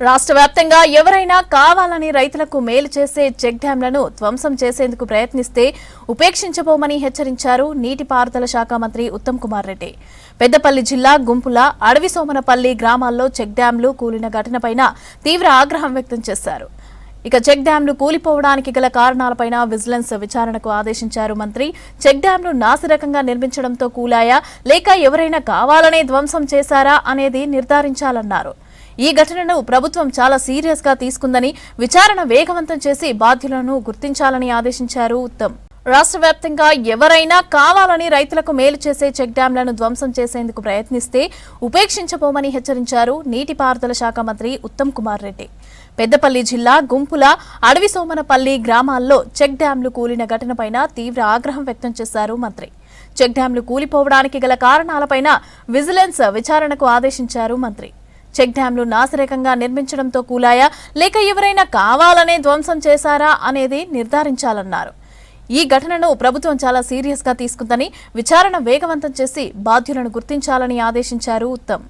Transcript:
రాష్ట్ర వ్యాప్తంగా ఎవరైనా కావాలని రైతులకు మేలు చేసే చెక్ డ్యాంలను ధ్వంసం చేసేందుకు ప్రయత్నిస్తే ఉపేక్షించబోమని హెచ్చరించారు నీటిపారుదల శాఖ మంత్రి ఉత్తమ్ కుమార్ రెడ్డి. పెద్దపల్లి జిల్లా గుంపుల అడవిసోమనపల్లి గ్రామాల్లో చెక్ డ్యాంలు కూలిన ఘటనపైన తీవ్ర ఆగ్రహం వ్యక్తం చేశారు. ఇక చెక్ డ్యాంలు కూలిపోవడానికి గల కారణాలపైన విజిలెన్స్ విచారణకు ఆదేశించారు మంత్రి. చెక్ డ్యాంలు నాసిరకంగా నిర్మించడంతో కూలాయా లేక ఎవరైనా కావాలనే ధ్వంసం చేశారా అనేది నిర్ధారించాలన్నారు. ఈ ఘటనను ప్రభుత్వం చాలా సీరియస్ గా తీసుకుందని, విచారణ వేగవంతం చేసి బాధ్యులను గుర్తించాలని ఆదేశించారు ఉత్తమ్. రాష్ట్ర వ్యాప్తంగా ఎవరైనా కావాలని రైతులకు మేలు చేసే చెక్ డ్యాంలను ధ్వంసం చేసేందుకు ప్రయత్నిస్తే ఉపేక్షించబోమని హెచ్చరించారు నీటిపారుదల శాఖ మంత్రి ఉత్తమ్ కుమార్ రెడ్డి. పెద్దపల్లి జిల్లా గుంపుల అడవిసోమనపల్లి గ్రామాల్లో చెక్ డ్యాంలు కూలిన ఘటనపైన తీవ్ర ఆగ్రహం వ్యక్తం చేశారు మంత్రి. చెక్ డ్యాంలు కూలిపోవడానికి గల కారణాలపైన విజిలెన్స్ విచారణకు ఆదేశించారు మంత్రి. చెక్ డ్యాంలు నాసిరకంగా నిర్మించడంతో కూలాయా లేక ఎవరైనా కావాలనే ధ్వంసం చేశారా అనేది నిర్ధారించాలన్నారు. ఈ ఘటనను ప్రభుత్వం చాలా సీరియస్ గా తీసుకుందని, విచారణ వేగవంతం చేసి బాధ్యులను గుర్తించాలని ఆదేశించారు ఉత్తమ్.